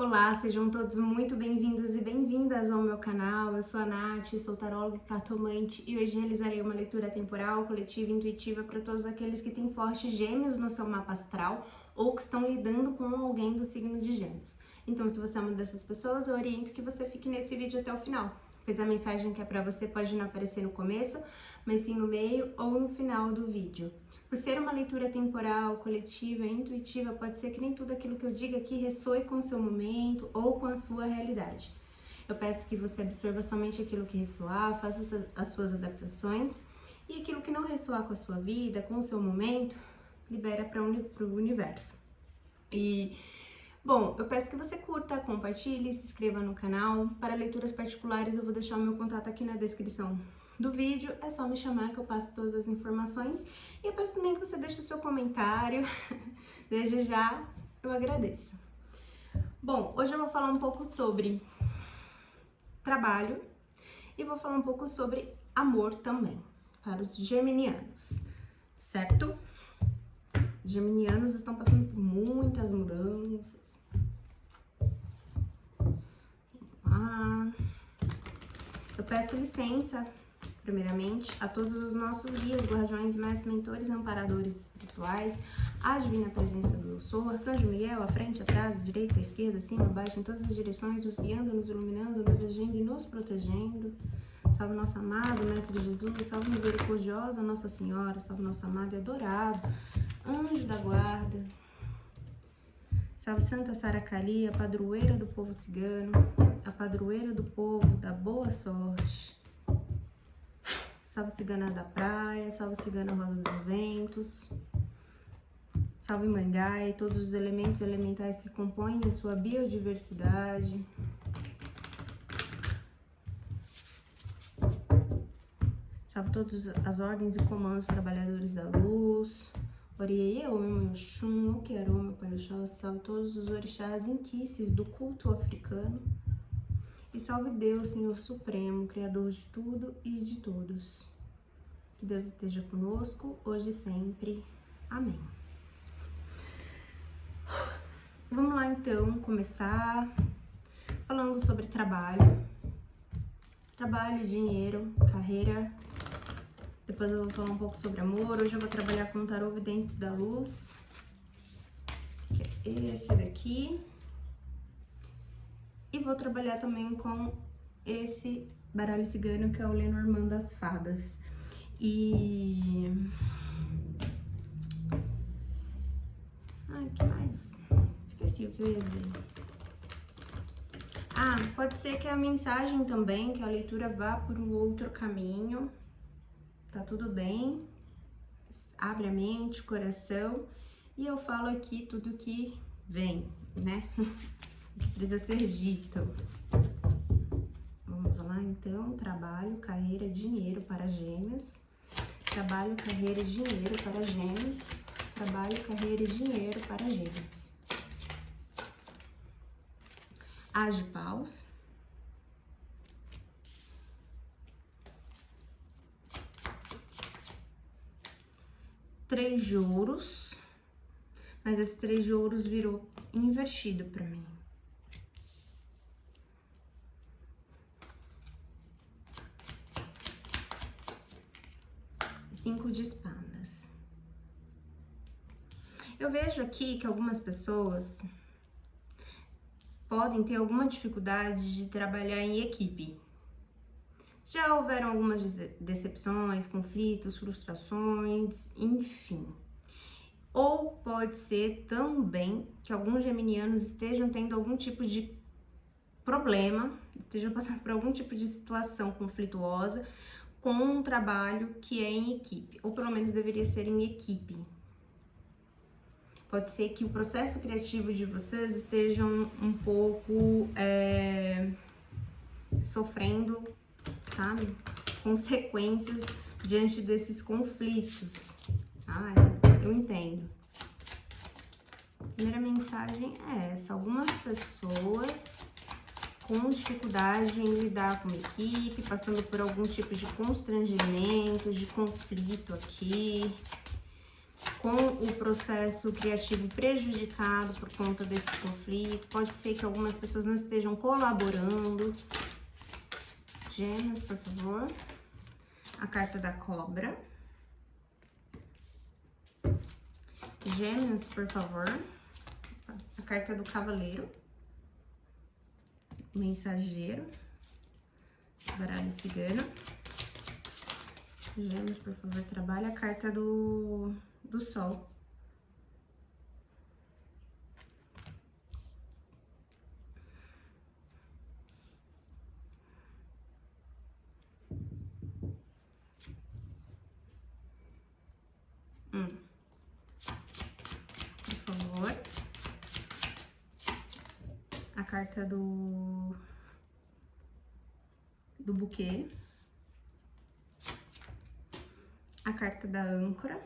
Olá, sejam todos muito bem-vindos e bem-vindas ao meu canal. Eu sou a Nath, sou taróloga e cartomante e hoje realizarei uma leitura temporal, coletiva e intuitiva para todos aqueles que têm fortes gêmeos no seu mapa astral ou que estão lidando com alguém do signo de gêmeos. Então, se você é uma dessas pessoas, eu oriento que você fique nesse vídeo até o final, pois a mensagem que é para você pode não aparecer no começo, mas sim no meio ou no final do vídeo. Por ser uma leitura temporal, coletiva e intuitiva, pode ser que nem tudo aquilo que eu diga aqui ressoe com o seu momento ou com a sua realidade. Eu peço que você absorva somente aquilo que ressoar, faça as suas adaptações e aquilo que não ressoar com a sua vida, com o seu momento, libera para o universo. Bom, eu peço que você curta, compartilhe, se inscreva no canal. Para leituras particulares, eu vou deixar o meu contato aqui na descrição do vídeo. É só me chamar que eu passo todas as informações. E eu peço também que você deixe o seu comentário. Desde já, eu agradeço. Bom, hoje eu vou falar um pouco sobre trabalho e vou falar um pouco sobre amor também, para os geminianos, certo? Os geminianos estão passando por muitas mudanças. Eu peço licença, primeiramente, a todos os nossos guias, guardiões, mestres, mentores, amparadores espirituais, a divina presença do Eu Sou, Arcanjo Miguel, à frente, atrás, à direita, à esquerda, acima, abaixo, em todas as direções, nos guiando, nos iluminando, nos agindo e nos protegendo. Salve nosso amado Mestre Jesus, salve misericordiosa Nossa Senhora, salve nosso amado e adorado Anjo da Guarda. Salve Santa Sara Kali, a padroeira do povo cigano, a padroeira do povo da boa sorte. Salve Cigana da Praia, salve Cigana Rosa dos Ventos. Salve Mangai e todos os elementos elementais que compõem a sua biodiversidade. Salve todas as ordens e comandos trabalhadores da luz. Oriei eu, meu Oxum, o Quero, meu Pai Oxó. Salve todos os orixás inquices do culto africano. E salve Deus, Senhor Supremo, Criador de tudo e de todos. Que Deus esteja conosco, hoje e sempre. Amém. Vamos lá, então, começar falando sobre trabalho. Trabalho, dinheiro, carreira. Depois eu vou falar um pouco sobre amor. Hoje eu vou trabalhar com o tarô Videntes da Luz, que é esse daqui. E vou trabalhar também com esse baralho cigano, que é o Lenormand das Fadas. Ai, o que mais? Esqueci o que eu ia dizer. Pode ser que a mensagem também, que a leitura vá por um outro caminho. Tá tudo bem, abre a mente, o coração, e eu falo aqui tudo que vem, né? O que precisa ser dito. Vamos lá, então, trabalho, carreira, dinheiro para gêmeos. Trabalho, carreira e dinheiro para gêmeos. Trabalho, carreira e dinheiro para gêmeos. As de paus. Três de ouros, mas esse 3 de ouros virou invertido pra mim. Cinco de espadas. Eu vejo aqui que algumas pessoas podem ter alguma dificuldade de trabalhar em equipe. Já houveram algumas decepções, conflitos, frustrações, enfim. Ou pode ser também que alguns geminianos estejam tendo algum tipo de problema, estejam passando por algum tipo de situação conflituosa com um trabalho que é em equipe, ou pelo menos deveria ser em equipe. Pode ser que o processo criativo de vocês estejam um pouco sofrendo, sabe, consequências diante desses conflitos. Eu entendo. A primeira mensagem é essa: algumas pessoas com dificuldade em lidar com uma equipe, passando por algum tipo de constrangimento, de conflito aqui. com o processo criativo prejudicado por conta desse conflito. Pode ser que algumas pessoas não estejam colaborando. Gêmeos, por favor. A carta da cobra. Gêmeos, por favor. A carta do cavaleiro. Mensageiro. Baralho cigano. Gêmeos, por favor, trabalha a carta do sol. Por favor. A carta do buquê. A carta da âncora.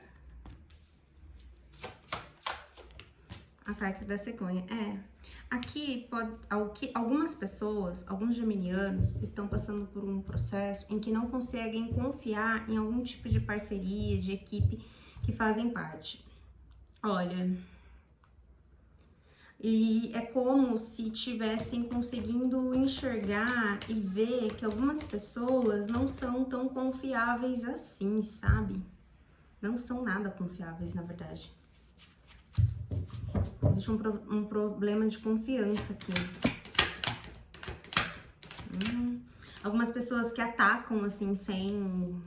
A carta da cegonha. Aqui algumas pessoas, alguns geminianos, estão passando por um processo em que não conseguem confiar em algum tipo de parceria, de equipe que fazem parte. Olha, e é como se tivessem conseguindo enxergar e ver que algumas pessoas não são tão confiáveis assim, sabe? Não são nada confiáveis, na verdade. Existe um problema de confiança aqui. Algumas pessoas que atacam, assim, sem...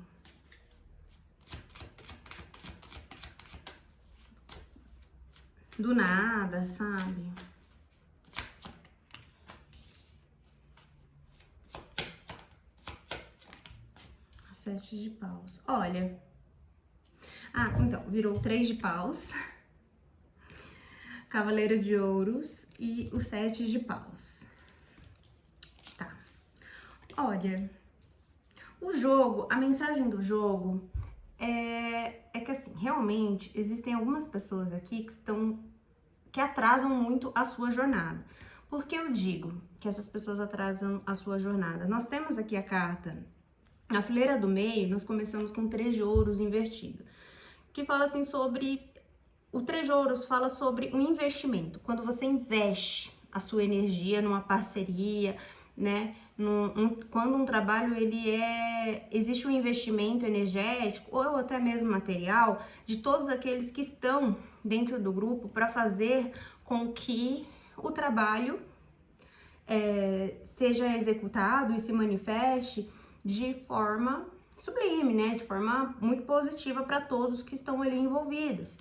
do nada, sabe? Sete de paus. Olha. Então, virou 3 de paus. Cavaleiro de ouros e o 7 de paus. Tá. Olha. O jogo, a mensagem do jogo é que, assim, realmente existem algumas pessoas aqui que atrasam muito a sua jornada. Por que eu digo que essas pessoas atrasam a sua jornada? Nós temos aqui a carta, na fileira do meio, nós começamos com 3 de ouros invertido, que fala assim sobre... O 3 de ouros fala sobre um investimento, quando você investe a sua energia numa parceria, né? Quando um trabalho existe um investimento energético ou até mesmo material de todos aqueles que estão dentro do grupo para fazer com que o trabalho seja executado e se manifeste de forma sublime, né? De forma muito positiva para todos que estão ali envolvidos.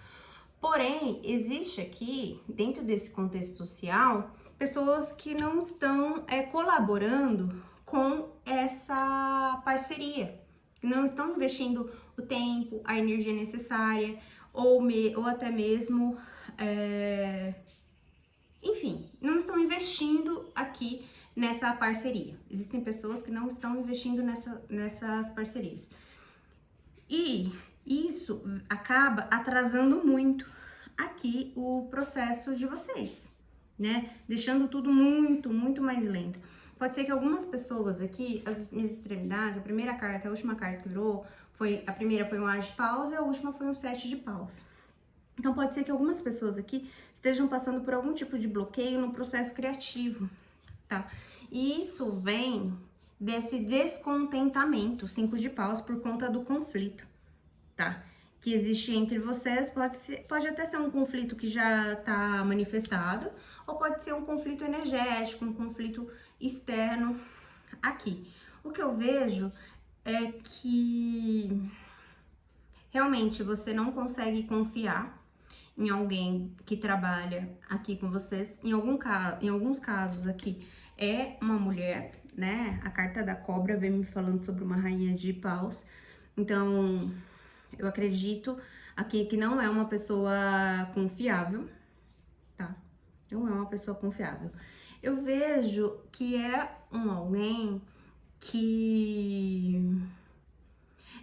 Porém, existe aqui, dentro desse contexto social, pessoas que não estão colaborando com essa parceria, não estão investindo o tempo, a energia necessária, ou até mesmo, enfim, não estão investindo aqui nessa parceria. Existem pessoas que não estão investindo nessas parcerias. E isso acaba atrasando muito aqui o processo de vocês, né? Deixando tudo muito, muito mais lento. Pode ser que algumas pessoas aqui, as minhas extremidades, a primeira carta, a última carta que virou, a primeira foi um As de paus e a última foi um 7 de paus. Então pode ser que algumas pessoas aqui estejam passando por algum tipo de bloqueio no processo criativo, tá? E isso vem desse descontentamento, 5 de paus, por conta do conflito, tá? Que existe entre vocês, pode até ser um conflito que já tá manifestado, ou pode ser um conflito energético, um conflito externo aqui. O que eu vejo é que realmente você não consegue confiar em alguém que trabalha aqui com vocês. Em alguns casos aqui é uma mulher, né? A carta da cobra vem me falando sobre uma rainha de paus. Então, eu acredito aqui que não é uma pessoa confiável, tá? Não é uma pessoa confiável. Eu vejo que é alguém que...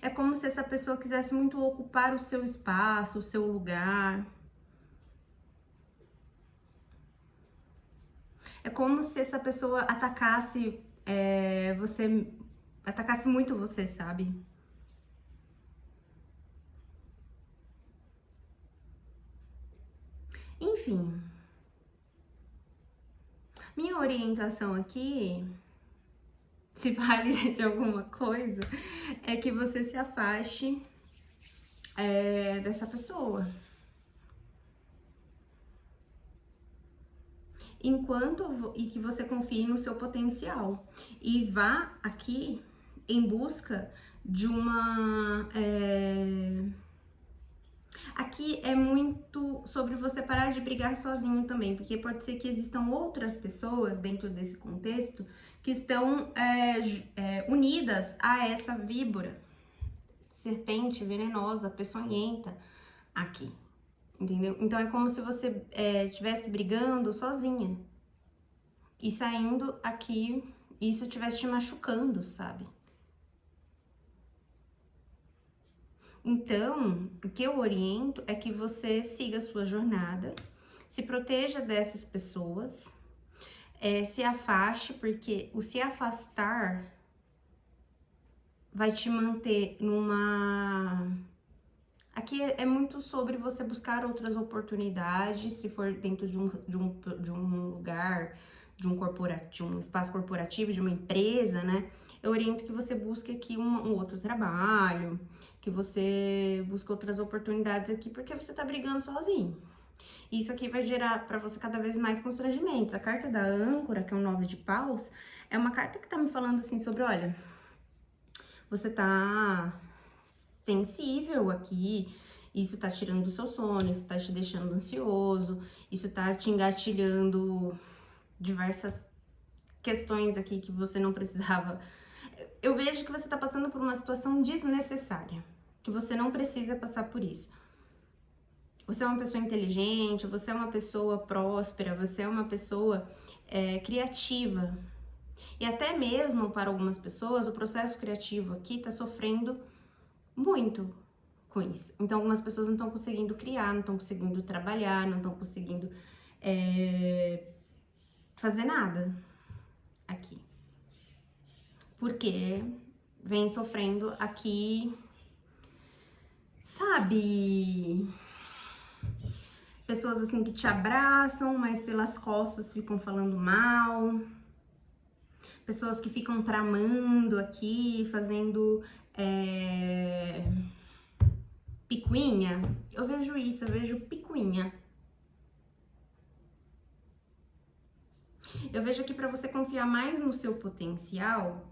É como se essa pessoa quisesse muito ocupar o seu espaço, o seu lugar. É como se essa pessoa atacasse atacasse muito você, sabe? Enfim, minha orientação aqui, se vale de alguma coisa, é que você se afaste dessa pessoa. E que você confie no seu potencial. E vá aqui em busca de uma... Aqui é muito sobre você parar de brigar sozinho também, porque pode ser que existam outras pessoas dentro desse contexto que estão unidas a essa víbora, serpente venenosa, peçonhenta aqui, entendeu? Então é como se você estivesse brigando sozinha e saindo aqui, isso estivesse te machucando, sabe? Então, o que eu oriento é que você siga a sua jornada, se proteja dessas pessoas, se afaste, porque o se afastar vai te manter numa... Aqui é muito sobre você buscar outras oportunidades, se for dentro de um lugar, de um espaço corporativo, de uma empresa, né? Eu oriento que você busque aqui um outro trabalho, que você busque outras oportunidades aqui, porque você tá brigando sozinho. Isso aqui vai gerar para você cada vez mais constrangimentos. A carta da âncora, que é um 9 de paus, é uma carta que tá me falando assim sobre, olha, você tá sensível aqui, isso tá tirando do seu sono, isso tá te deixando ansioso, isso tá te engatilhando diversas questões aqui que você não precisava. Eu vejo que você tá passando por uma situação desnecessária, que você não precisa passar por isso. Você é uma pessoa inteligente, você é uma pessoa próspera, você é uma pessoa criativa. E até mesmo para algumas pessoas, o processo criativo aqui tá sofrendo muito com isso. Então, algumas pessoas não estão conseguindo criar, não estão conseguindo trabalhar, não estão conseguindo fazer nada aqui. Porque vem sofrendo aqui, sabe? Pessoas assim que te abraçam, mas pelas costas ficam falando mal. Pessoas que ficam tramando aqui, fazendo picuinha. Eu vejo isso, eu vejo picuinha. Eu vejo aqui para você confiar mais no seu potencial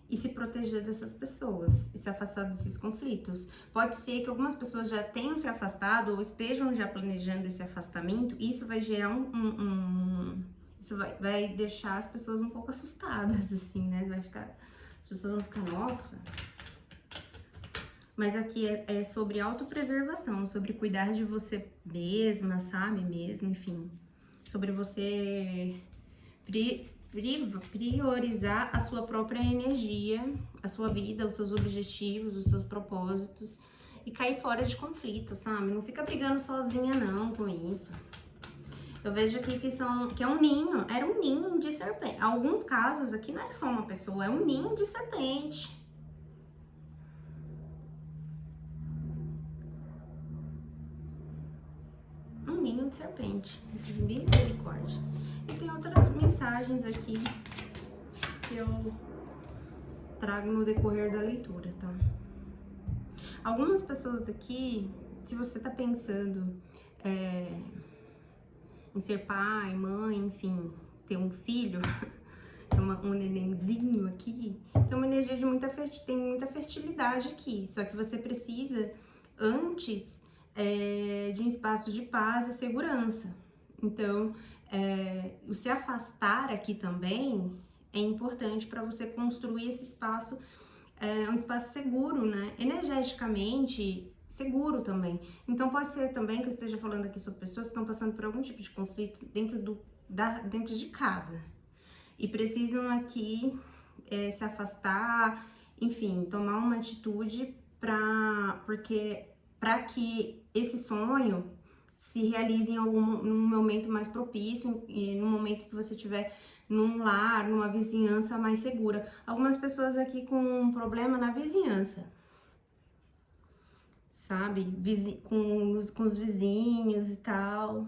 e se proteger dessas pessoas e se afastar desses conflitos. Pode ser que algumas pessoas já tenham se afastado ou estejam já planejando esse afastamento, e isso vai gerar isso vai deixar as pessoas um pouco assustadas, assim, né? As pessoas vão ficar, nossa. Mas aqui é sobre autopreservação, sobre cuidar de você mesma, sabe? Mesmo, enfim. Sobre você priorizar a sua própria energia, a sua vida, os seus objetivos, os seus propósitos e cair fora de conflito, sabe? Não fica brigando sozinha não com isso. Eu vejo aqui que é um ninho, era um ninho de serpente. Alguns casos aqui não é só uma pessoa, é um ninho de serpente. Um ninho de serpente, misericórdia. E tem outras mensagens aqui que eu trago no decorrer da leitura, tá? Algumas pessoas daqui, se você tá pensando em ser pai, mãe, enfim, ter um filho, um nenenzinho aqui, tem uma energia de tem muita fertilidade aqui, só que você precisa, antes, de um espaço de paz e segurança. Então, o se afastar aqui também é importante para você construir esse espaço, um espaço seguro, né? Energeticamente seguro também. Então, pode ser também que eu esteja falando aqui sobre pessoas que estão passando por algum tipo de conflito dentro de casa e precisam aqui se afastar, enfim, tomar uma atitude para que esse sonho se realize num momento mais propício e no momento que você estiver num lar, numa vizinhança mais segura. Algumas pessoas aqui com um problema na vizinhança, sabe? Com os vizinhos e tal.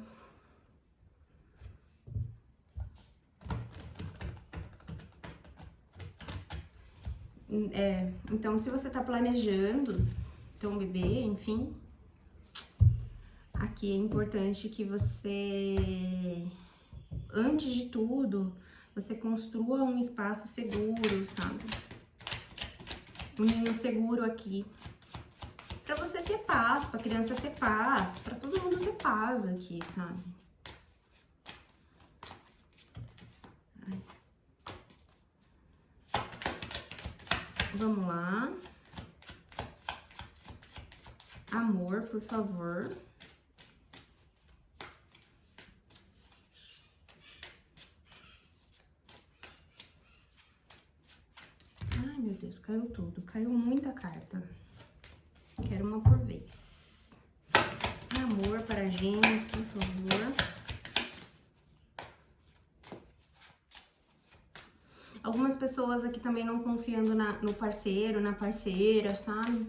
Então, se você tá planejando ter um bebê, enfim, aqui é importante que você, antes de tudo, você construa um espaço seguro, sabe? Um ninho seguro aqui. Pra você ter paz, pra criança ter paz, pra todo mundo ter paz aqui, sabe? Vamos lá. Amor, por favor. Ai, meu Deus, caiu tudo. Caiu muita carta. Quero uma por vez. Amor para Gêmeos, por favor. Algumas pessoas aqui também não confiando no parceiro, na parceira, sabe?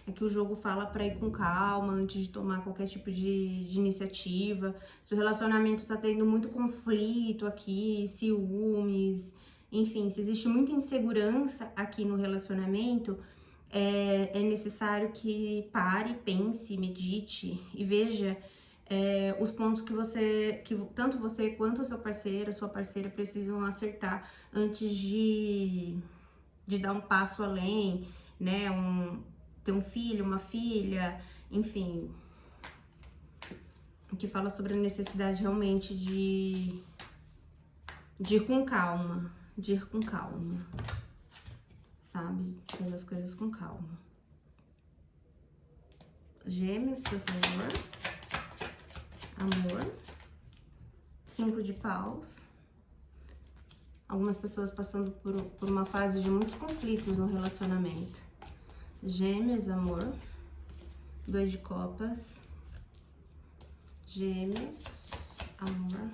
É que o jogo fala pra ir com calma antes de tomar qualquer tipo de iniciativa. Se o relacionamento tá tendo muito conflito aqui, ciúmes, enfim, se existe muita insegurança aqui no relacionamento, é necessário que pare, pense, medite e veja os pontos que tanto você quanto o seu parceiro, a sua parceira precisam acertar antes de dar um passo além, né? Ter um filho, uma filha, enfim, que fala sobre a necessidade realmente de ir com calma, sabe? De fazer as coisas com calma. Gêmeos, por favor. Amor. 5 de paus. Algumas pessoas passando por uma fase de muitos conflitos no relacionamento. Gêmeos, amor. 2 de copas. Gêmeos, amor.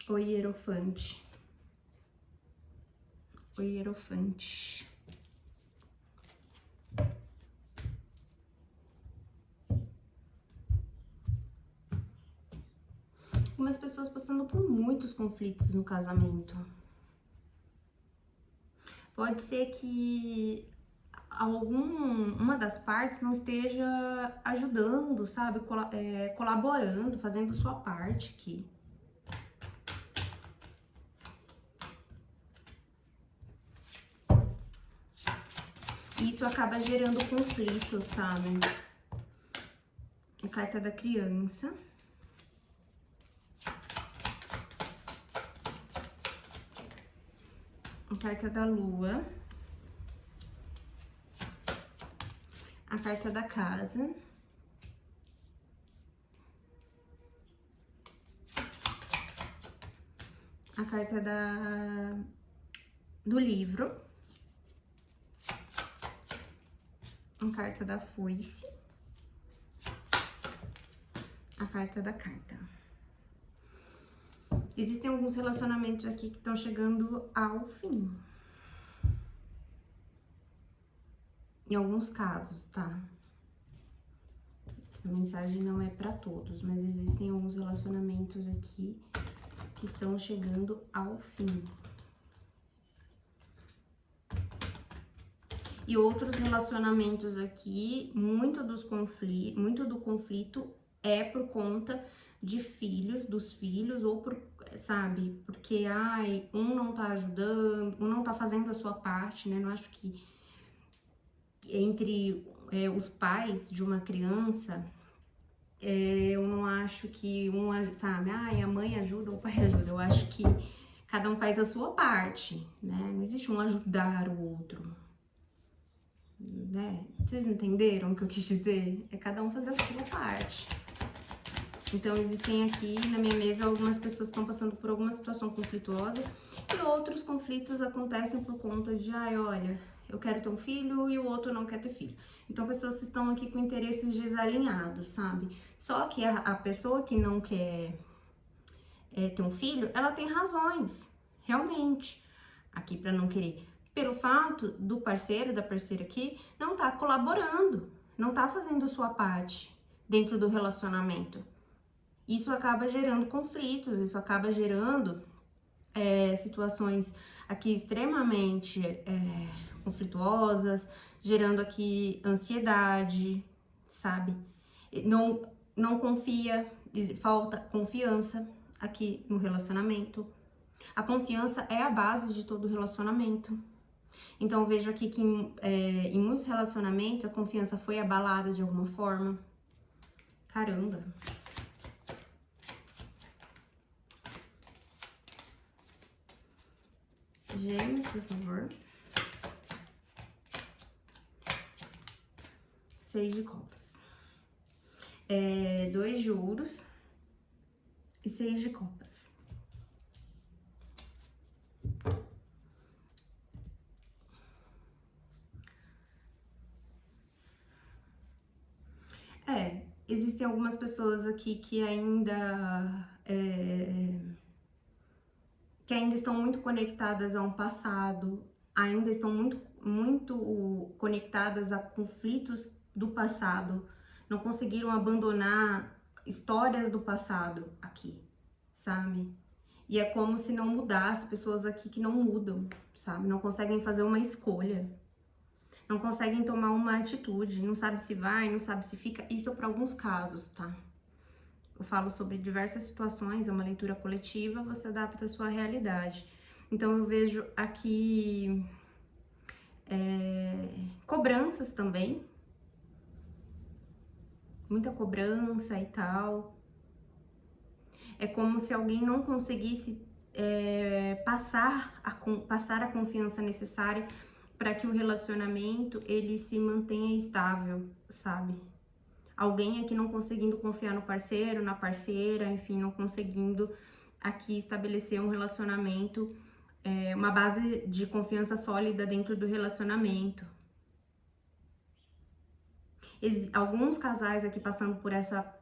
O Hierofante. O Hierofante. Algumas pessoas passando por muitos conflitos no casamento. Pode ser que uma das partes não esteja ajudando, sabe? Colaborando, fazendo sua parte aqui. Isso acaba gerando conflito, sabe? A carta da criança. A carta da lua. A carta da casa. A carta do livro. A carta da foice. A carta da carta. Existem alguns relacionamentos aqui que estão chegando ao fim. Em alguns casos, tá? Essa mensagem não é pra todos, mas existem alguns relacionamentos aqui que estão chegando ao fim. E outros relacionamentos aqui, muito do conflito é por conta de dos filhos, ou sabe, porque, um não tá ajudando, um não tá fazendo a sua parte, né? Não acho que entre os pais de uma criança, eu não acho que sabe, a mãe ajuda ou o pai ajuda. Eu acho que cada um faz a sua parte, né? Não existe um ajudar o outro, né? Vocês entenderam o que eu quis dizer? É cada um fazer a sua parte. Então, existem aqui na minha mesa algumas pessoas que estão passando por alguma situação conflituosa e outros conflitos acontecem por conta de, olha, eu quero ter um filho e o outro não quer ter filho. Então, pessoas que estão aqui com interesses desalinhados, sabe? Só que a pessoa que não quer ter um filho, ela tem razões, realmente, aqui para não querer. Pelo fato do parceiro, da parceira aqui, não tá colaborando, não tá fazendo a sua parte dentro do relacionamento. Isso acaba gerando conflitos, isso acaba gerando situações aqui extremamente conflituosas, gerando aqui ansiedade, sabe? Não confia, falta confiança aqui no relacionamento. A confiança é a base de todo relacionamento. Então, eu vejo aqui que em muitos relacionamentos a confiança foi abalada de alguma forma. Caramba! Gêmeos, por favor. 6 de copas. 2 de ouros e 6 de copas. Existem algumas pessoas aqui que ainda estão muito conectadas a um passado, ainda estão muito conectadas a conflitos do passado, não conseguiram abandonar histórias do passado aqui, sabe? E é como se não mudasse, pessoas aqui que não mudam, sabe? Não conseguem fazer uma escolha, não conseguem tomar uma atitude, não sabe se vai, não sabe se fica. Isso é para alguns casos, tá? Eu falo sobre diversas situações, é uma leitura coletiva, você adapta a sua realidade. Então eu vejo aqui cobranças também, muita cobrança e tal. É como se alguém não conseguisse passar a confiança necessária para que o relacionamento ele se mantenha estável, sabe? Alguém aqui não conseguindo confiar no parceiro, na parceira, enfim, não conseguindo aqui estabelecer um relacionamento, uma base de confiança sólida dentro do relacionamento. Alguns casais aqui passando por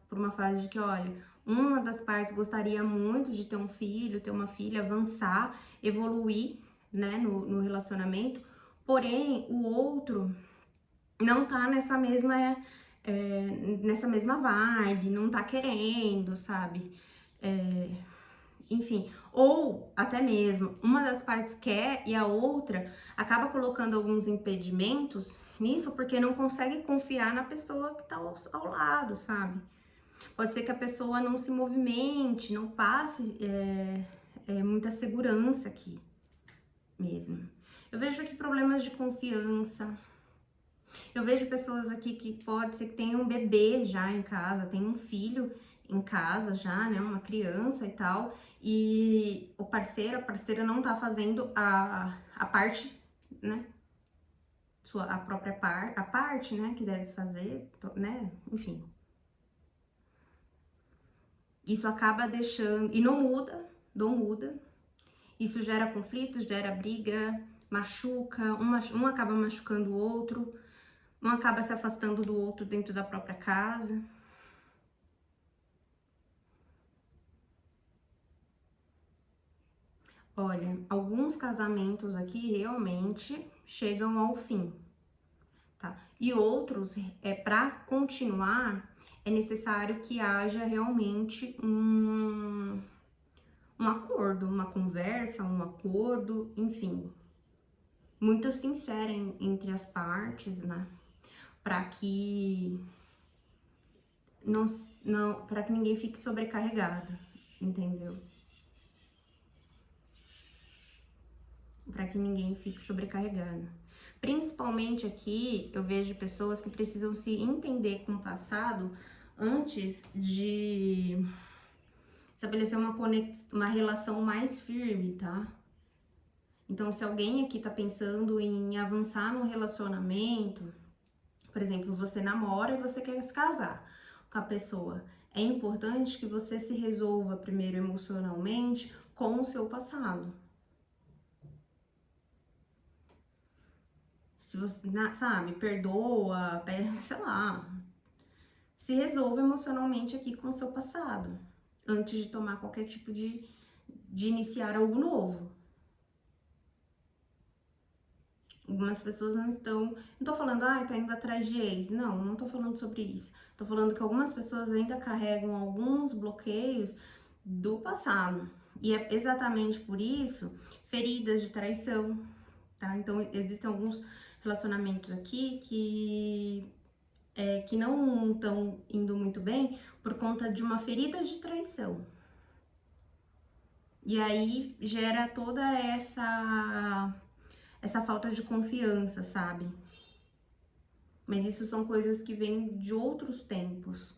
uma fase de que, olha, uma das partes gostaria muito de ter um filho, ter uma filha, avançar, evoluir, né, no relacionamento, porém o outro não tá nessa mesma vibe, não tá querendo, sabe? Enfim, ou até mesmo uma das partes quer e a outra acaba colocando alguns impedimentos nisso porque não consegue confiar na pessoa que tá ao lado, sabe? Pode ser que a pessoa não se movimente, não passe muita segurança aqui mesmo. Eu vejo aqui problemas de confiança. Eu vejo pessoas aqui que pode ser que tenham um bebê já em casa, tem um filho em casa já, né, uma criança e tal, e o parceiro, a parceira não tá fazendo a parte, né, a própria parte, a parte, né, que deve fazer, né, enfim. Isso acaba deixando, e não muda, isso gera conflitos, gera briga, machuca, um acaba machucando o outro, um acaba se afastando do outro dentro da própria casa. Olha, alguns casamentos aqui realmente chegam ao fim, tá? E outros, para continuar, é necessário que haja realmente um acordo, uma conversa, um acordo, enfim, muito sincera entre as partes, né? Para que para que ninguém fique sobrecarregado, entendeu? Para que ninguém fique sobrecarregado. Principalmente aqui, eu vejo pessoas que precisam se entender com o passado antes de estabelecer uma relação mais firme, tá? Então, se alguém aqui tá pensando em avançar no relacionamento, por exemplo, você namora e você quer se casar com a pessoa, é importante que você se resolva primeiro emocionalmente com o seu passado. Se você, sabe, perdoa, sei lá, se resolva emocionalmente aqui com o seu passado, antes de tomar qualquer tipo de iniciar algo novo. Algumas pessoas não tô falando, tá indo atrás de ex. Não tô falando sobre isso. Tô falando que algumas pessoas ainda carregam alguns bloqueios do passado, E é exatamente por isso, feridas de traição, tá? Então, existem alguns relacionamentos aqui que não estão indo muito bem por conta de uma ferida de traição. E aí gera toda essa falta de confiança, sabe? Mas isso são coisas que vêm de outros tempos.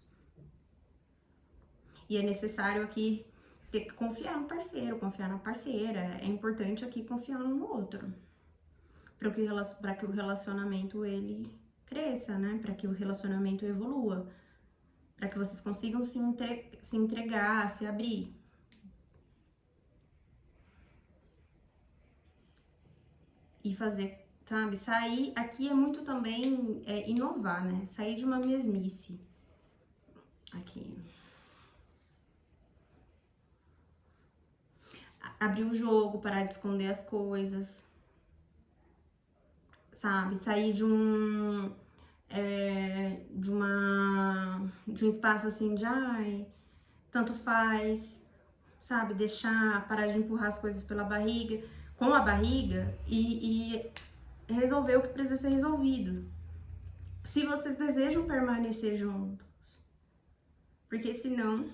E é necessário aqui ter que confiar no parceiro, confiar na parceira. É importante aqui confiar um no outro. Para que o relacionamento ele cresça, né? Para que o relacionamento evolua. Para que vocês consigam se entregar, se abrir. E fazer, sabe? Sair, aqui é muito também inovar, né? Sair de uma mesmice. Aqui. Abrir o jogo, parar de esconder as coisas. Sabe? Sair de um espaço assim de ai, tanto faz, sabe? Parar de empurrar as coisas com a barriga e resolver o que precisa ser resolvido. Se vocês desejam permanecer juntos, porque senão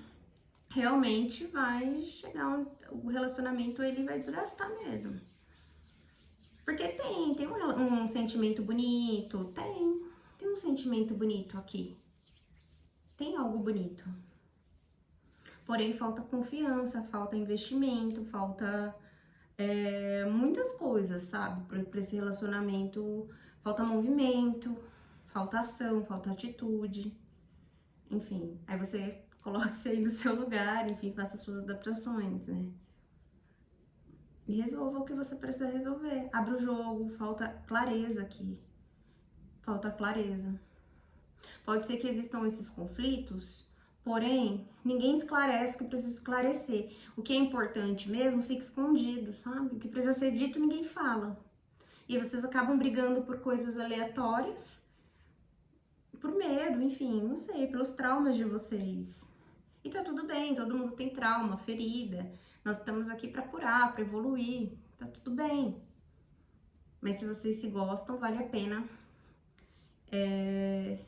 realmente vai chegar o relacionamento, ele vai desgastar mesmo. Porque tem um sentimento bonito, tem um sentimento bonito aqui. Tem algo bonito. Porém, falta confiança, falta investimento, falta muitas coisas, sabe? Para esse relacionamento, falta movimento, falta ação, falta atitude. Enfim, aí você coloca isso aí no seu lugar, enfim, faça suas adaptações, né? E resolva o que você precisa resolver. Abre o jogo, falta clareza aqui. Falta clareza. Pode ser que existam esses conflitos, porém, ninguém esclarece o que precisa esclarecer. O que é importante mesmo fica escondido, sabe? O que precisa ser dito, ninguém fala. E vocês acabam brigando por coisas aleatórias, por medo, enfim, não sei, pelos traumas de vocês. E tá tudo bem, todo mundo tem trauma, ferida. Nós estamos aqui para curar, para evoluir, tá tudo bem. Mas se vocês se gostam, vale a pena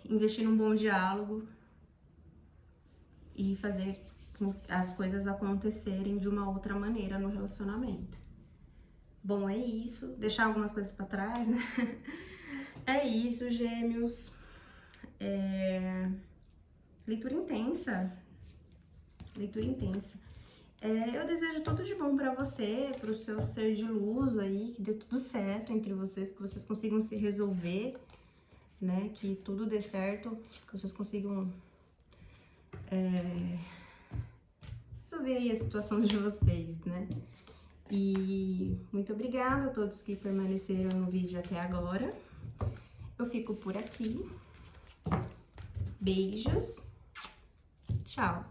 investir num bom diálogo e fazer as coisas acontecerem de uma outra maneira no relacionamento. Bom, é isso. Deixar algumas coisas para trás, né? É isso, gêmeos. Leitura intensa. Leitura intensa. Eu desejo tudo de bom pra você, pro seu ser de luz aí, que dê tudo certo entre vocês, que vocês consigam se resolver, né? Que tudo dê certo, que vocês consigam resolver aí a situação de vocês, né? E muito obrigada a todos que permaneceram no vídeo até agora. Eu fico por aqui. Beijos. Tchau.